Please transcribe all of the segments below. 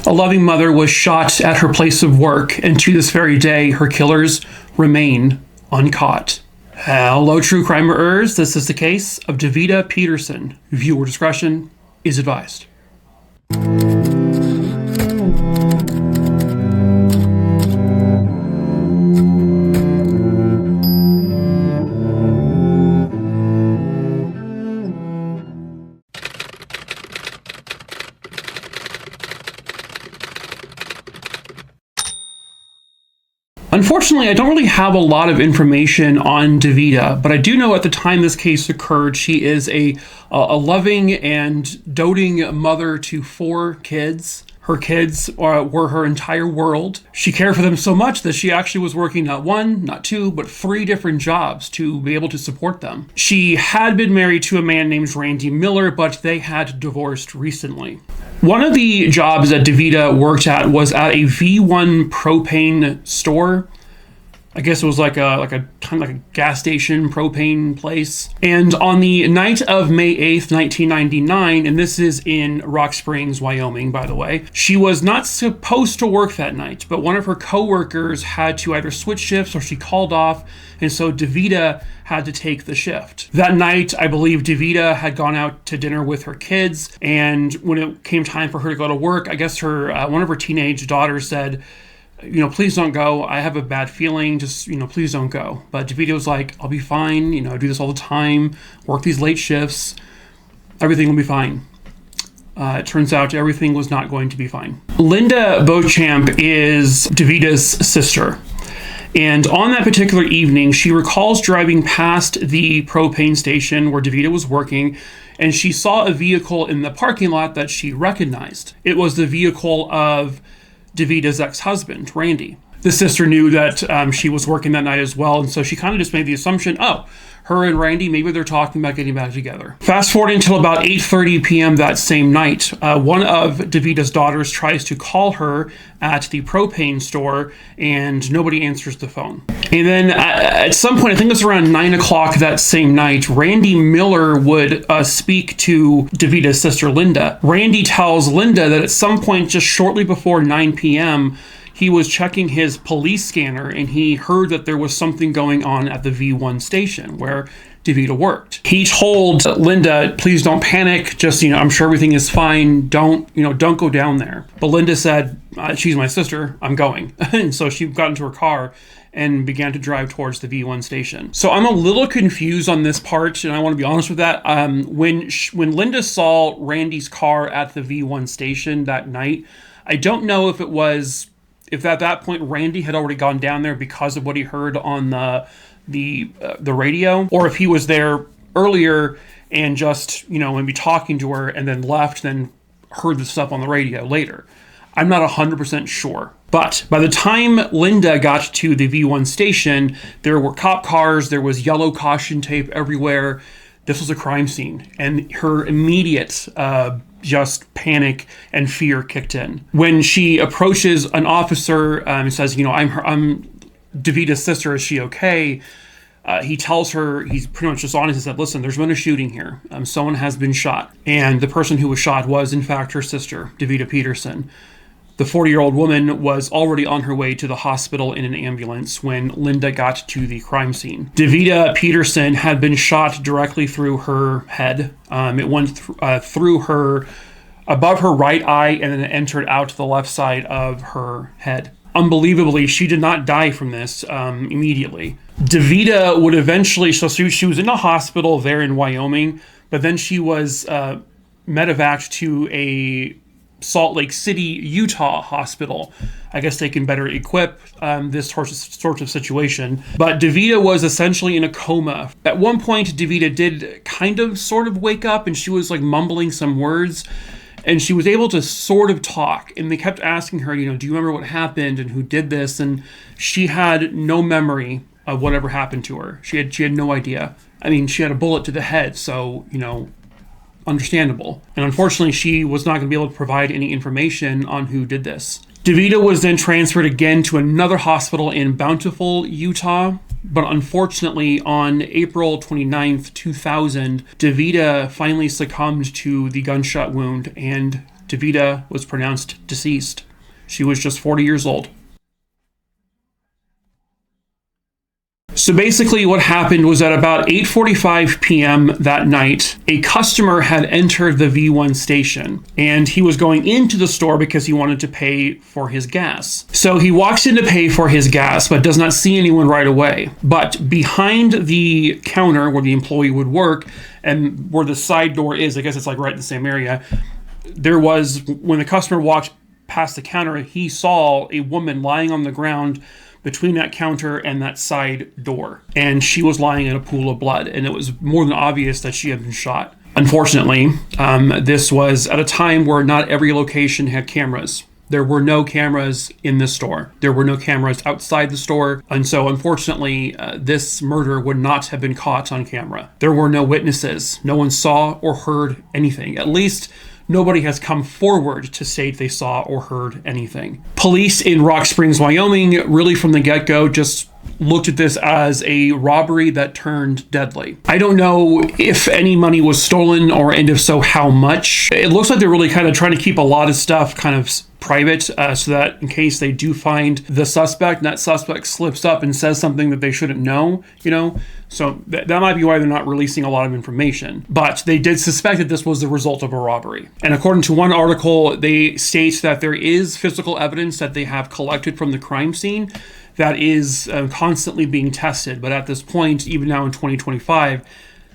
A loving mother was shot at her place of work, and to this very day, her killers remain uncaught. Hello, true crimerers. This is the case of Davida Peterson. Viewer discretion is advised. Unfortunately, I don't really have a lot of information on Davida, but I do know at the time this case occurred, she is a loving and doting mother to 4 kids. Her kids were her entire world. She cared for them so much that she actually was working not 1, not 2, but 3 different jobs to be able to support them. She had been married to a man named Randy Miller, but they had divorced recently. One of the jobs that Davida worked at was at a V1 propane store. I guess it was like a kind of like a gas station propane place. And on the night of May 8th, 1999, and this is in Rock Springs, Wyoming, by the way, she was not supposed to work that night, but one of her coworkers had to either switch shifts or she called off, and so Davida had to take the shift. That night, I believe Davida had gone out to dinner with her kids, and when it came time for her to go to work, I guess her one of her teenage daughters said, please don't go. I have a bad feeling. Just, please don't go. But Davida was like, I'll be fine. I do this all the time. Work these late shifts. Everything will be fine. It turns out everything was not going to be fine. Linda Beauchamp is Davida's sister. And on that particular evening, she recalls driving past the propane station where Davida was working, and she saw a vehicle in the parking lot that she recognized. It was the vehicle of Davida's ex-husband, Randy. The sister knew that she was working that night as well, and so she kind of just made the assumption, her and Randy, maybe they're talking about getting back together. Fast forwarding until about 8:30 p.m. that same night, one of Davida's daughters tries to call her at the propane store, and nobody answers the phone. And then at some point, I think it was around 9 o'clock that same night, Randy Miller would speak to Davida's sister, Linda. Randy tells Linda that at some point just shortly before 9 p.m., he was checking his police scanner and he heard that there was something going on at the V1 station where Davida worked. He told Linda, please don't panic. Just, I'm sure everything is fine. Don't go down there. But Linda said, she's my sister. I'm going. And so she got into her car and began to drive towards the V1 station. So I'm a little confused on this part, and I want to be honest with that. When Linda saw Randy's car at the V1 station that night, I don't know if at that point Randy had already gone down there because of what he heard on the radio, or if he was there earlier and just maybe talking to her and then left, then heard the stuff on the radio later. I'm not 100% sure. But by the time Linda got to the V1 station, there were cop cars, there was yellow caution tape everywhere. This was a crime scene, and her immediate just panic and fear kicked in. When she approaches an officer and says, I'm Davida's sister, is she okay? He tells her, he's pretty much just honest and said, listen, there's been a shooting here. Someone has been shot. And the person who was shot was, in fact, her sister, Davida Peterson. The 40-year-old woman was already on her way to the hospital in an ambulance when Linda got to the crime scene. Davida Peterson had been shot directly through her head. It went through her, above her right eye, and then it entered out to the left side of her head. Unbelievably, she did not die from this immediately. Davida would eventually, so she was in a hospital there in Wyoming, but then she was medevaced to a Salt Lake City, Utah hospital. I guess they can better equip this sort of situation. But Davida was essentially in a coma. At one point, Davida did kind of sort of wake up, and she was like mumbling some words, and she was able to sort of talk. And they kept asking her, do you remember what happened and who did this? And she had no memory of whatever happened to her. She had no idea. I mean, she had a bullet to the head, so, understandable. And unfortunately, she was not going to be able to provide any information on who did this. Davida was then transferred again to another hospital in Bountiful, Utah. But unfortunately, on April 29th, 2000, Davida finally succumbed to the gunshot wound and Davida was pronounced deceased. She was just 40 years old. So basically what happened was at about 8:45 p.m. that night, a customer had entered the V1 station, and he was going into the store because he wanted to pay for his gas. So he walks in to pay for his gas, but does not see anyone right away. But behind the counter where the employee would work, and where the side door is, I guess it's like right in the same area, there was, when the customer walked past the counter, he saw a woman lying on the ground between that counter and that side door. And she was lying in a pool of blood, and it was more than obvious that she had been shot. Unfortunately, this was at a time where not every location had cameras. There were no cameras in the store. There were no cameras outside the store. And so unfortunately, this murder would not have been caught on camera. There were no witnesses. No one saw or heard anything. At least nobody has come forward to state they saw or heard anything. Police in Rock Springs, Wyoming, really from the get-go just looked at this as a robbery that turned deadly. I don't know if any money was stolen, and if so, how much. It looks like they're really kind of trying to keep a lot of stuff kind of private, so that in case they do find the suspect, and that suspect slips up and says something that they shouldn't know, so that might be why they're not releasing a lot of information. But they did suspect that this was the result of a robbery. And according to one article, they state that there is physical evidence that they have collected from the crime scene that is constantly being tested. But at this point, even now in 2025,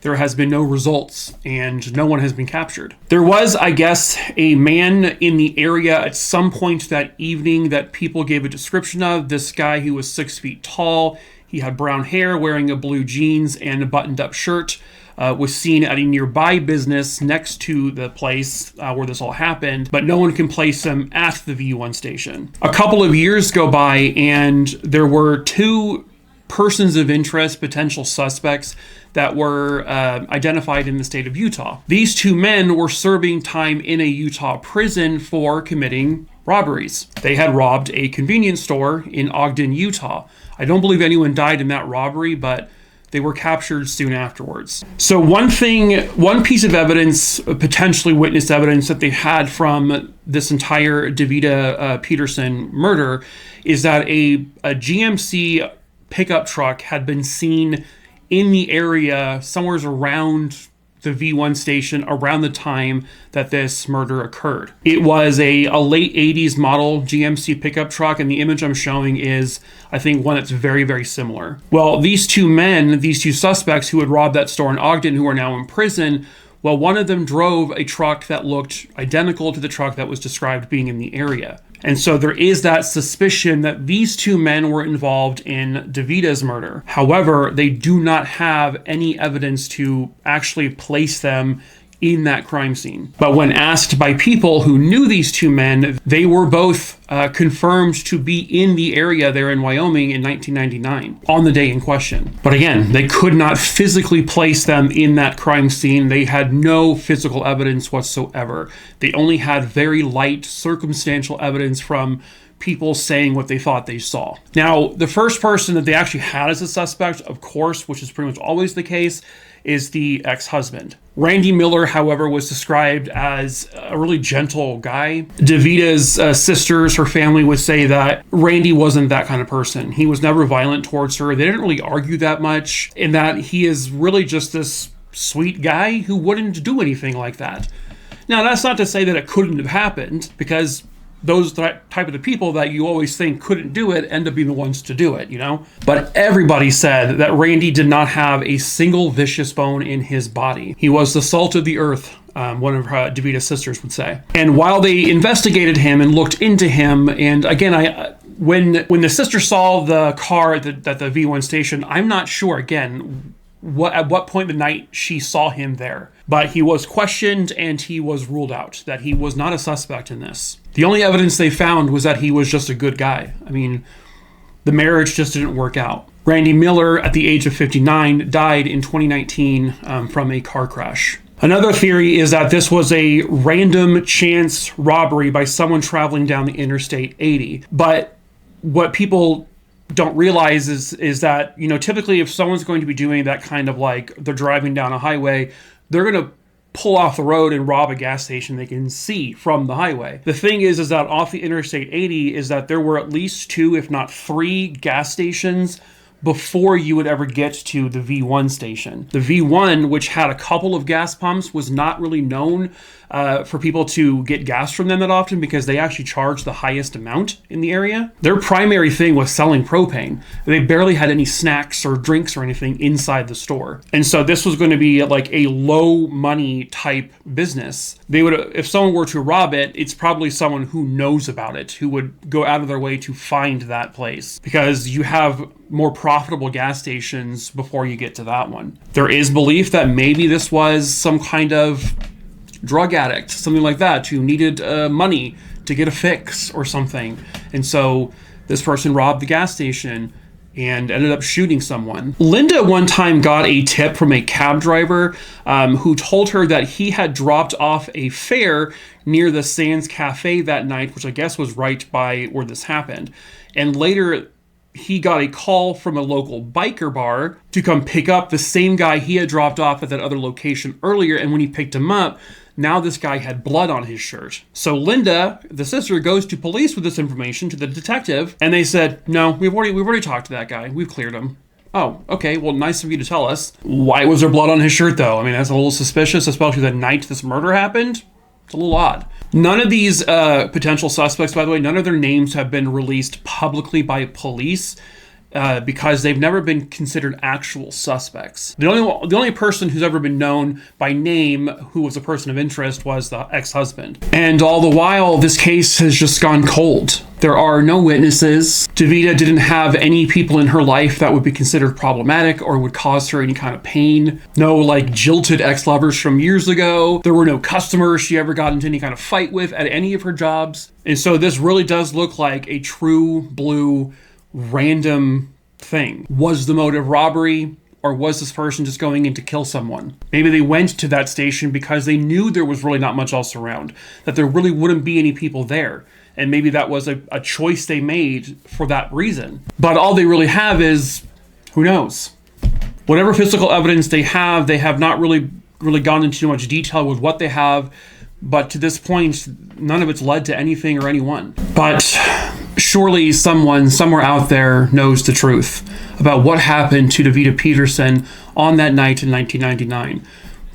there has been no results and no one has been captured. There was, I guess, a man in the area at some point that evening that people gave a description of. This guy who was 6 feet tall. He had brown hair, wearing a blue jeans and a buttoned-up shirt. Was seen at a nearby business next to the place where this all happened, but no one can place him at the V1 station. A couple of years go by, and there were two persons of interest, potential suspects, that were identified in the state of Utah. These two men were serving time in a Utah prison for committing robberies. They had robbed a convenience store in Ogden, Utah. I don't believe anyone died in that robbery, but they were captured soon afterwards. So one piece of evidence, potentially witness evidence that they had from this entire Davida Peterson murder is that a GMC pickup truck had been seen in the area somewhere around the V1 station around the time that this murder occurred. It was a late 80s model GMC pickup truck, and the image I'm showing is, I think, one that's very, very similar. Well, these two suspects who had robbed that store in Ogden, who are now in prison, well, one of them drove a truck that looked identical to the truck that was described being in the area. And so there is that suspicion that these two men were involved in Davida's murder. However, they do not have any evidence to actually place them in that crime scene. But when asked by people who knew these two men, they were both confirmed to be in the area there in Wyoming in 1999 on the day in question. But again, they could not physically place them in that crime scene. They had no physical evidence whatsoever. They only had very light circumstantial evidence from people saying what they thought they saw. Now, the first person that they actually had as a suspect, of course, which is pretty much always the case, is the ex-husband. Randy Miller, however, was described as a really gentle guy. Davida's sisters, her family, would say that Randy wasn't that kind of person. He was never violent towards her. They didn't really argue that much, in that he is really just this sweet guy who wouldn't do anything like that. Now, that's not to say that it couldn't have happened, because those type of the people that you always think couldn't do it end up being the ones to do it, But everybody said that Randy did not have a single vicious bone in his body. He was the salt of the earth, one of Davida's sisters would say. And while they investigated him and looked into him, and again, when the sister saw the car at the V1 station, I'm not sure, again, at what point of the night she saw him there. But he was questioned and he was ruled out, that he was not a suspect in this. The only evidence they found was that he was just a good guy. I mean, the marriage just didn't work out. Randy Miller, at the age of 59, died in 2019 from a car crash. Another theory is that this was a random chance robbery by someone traveling down the Interstate 80. But what people don't realize is that, typically if someone's going to be doing that kind of, like, they're driving down a highway, they're going to pull off the road and rob a gas station they can see from the highway. The thing is that off the Interstate 80 is that there were at least 2, if not 3 gas stations before you would ever get to the V1 station. The V1, which had a couple of gas pumps, was not really known for people to get gas from them that often because they actually charged the highest amount in the area. Their primary thing was selling propane. They barely had any snacks or drinks or anything inside the store. And so this was going to be like a low money type business. They would, if someone were to rob it, it's probably someone who knows about it, who would go out of their way to find that place, because you have more profitable gas stations before you get to that one. There is belief that maybe this was some kind of drug addict, something like that, who needed money to get a fix or something. And so this person robbed the gas station and ended up shooting someone. Linda one time got a tip from a cab driver who told her that he had dropped off a fare near the Sands Cafe that night, which I guess was right by where this happened. And later, he got a call from a local biker bar to come pick up the same guy he had dropped off at that other location earlier. And when he picked him up, now this guy had blood on his shirt. So Linda, the sister, goes to police with this information to the detective, and they said, "No, we've already talked to that guy. We've cleared him." Oh, okay. Well, nice of you to tell us. Why was there blood on his shirt, though? I mean, that's a little suspicious, especially the night this murder happened. It's a little odd. None of these potential suspects, by the way, none of their names have been released publicly by police because they've never been considered actual suspects. The only person who's ever been known by name who was a person of interest was the ex-husband. And all the while, this case has just gone cold. There are no witnesses. Davida didn't have any people in her life that would be considered problematic or would cause her any kind of pain. No, like, jilted ex-lovers from years ago. There were no customers she ever got into any kind of fight with at any of her jobs. And so this really does look like a true blue random thing. Was the motive robbery? Or was this person just going in to kill someone? Maybe they went to that station because they knew there was really not much else around, that there really wouldn't be any people there. And maybe that was a choice they made for that reason. But all they really have is, who knows? Whatever physical evidence they have not really gone into too much detail with what they have. But to this point, none of it's led to anything or anyone. But surely someone somewhere out there knows the truth about what happened to Davida Peterson on that night in 1999.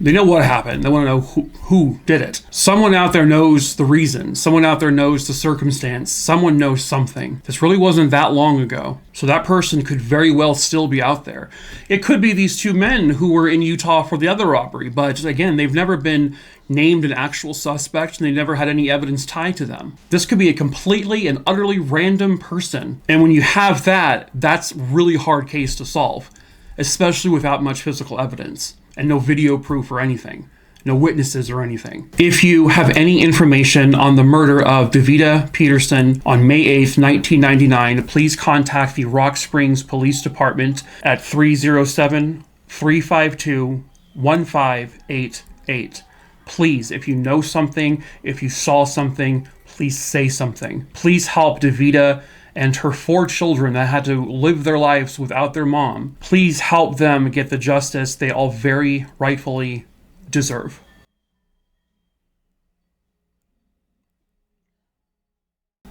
They know what happened. They want to know who did it. Someone out there knows the reason. Someone out there knows the circumstance. Someone knows something. This really wasn't that long ago. So that person could very well still be out there. It could be these 2 men who were in Utah for the other robbery. But again, they've never been named an actual suspect and they never had any evidence tied to them. This could be a completely and utterly random person. And when you have that, that's a really hard case to solve, especially without much physical evidence and no video proof or anything, no witnesses or anything. If you have any information on the murder of Davida Peterson on May 8th, 1999, please contact the Rock Springs Police Department at 307-352-1588. Please, if you know something, if you saw something, please say something. Please help Davida and her 4 children that had to live their lives without their mom. Please help them get the justice they all very rightfully deserve.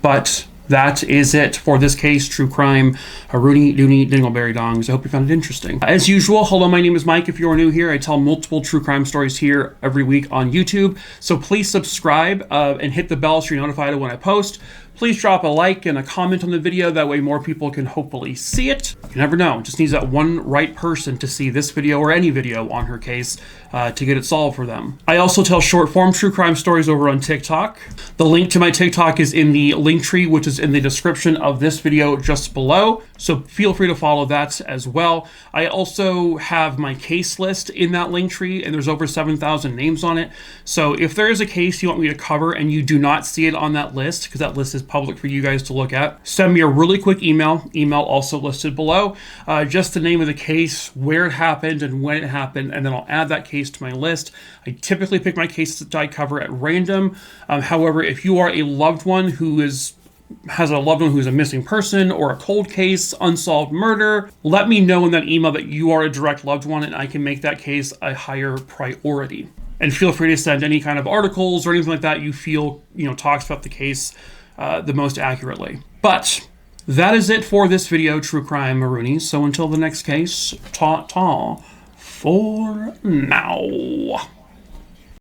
But that is it for this case, True Crime, Rooney, Dooney, Dingleberry Dongs. I hope you found it interesting. As usual, hello, my name is Mike. If you're new here, I tell multiple true crime stories here every week on YouTube. So please subscribe and hit the bell so you're notified when I post. Please drop a like and a comment on the video. That way more people can hopefully see it. You never know. It just needs that one right person to see this video or any video on her case to get it solved for them. I also tell short form true crime stories over on TikTok. The link to my TikTok is in the link tree, which is in the description of this video just below. So feel free to follow that as well. I also have my case list in that link tree, and there's over 7,000 names on it. So if there is a case you want me to cover and you do not see it on that list, because that list is public for you guys to look at, send me a really quick email also listed below, just the name of the case, where it happened and when it happened, and then I'll add that case to my list. I typically pick my cases that I cover at random. However, if you are a loved one who has a loved one who's a missing person or a cold case, unsolved murder, let me know in that email that you are a direct loved one and I can make that case a higher priority. And feel free to send any kind of articles or anything like that you feel, talks about the case the most accurately. But that is it for this video, True Crime Maroonies. So until the next case, ta-ta for now.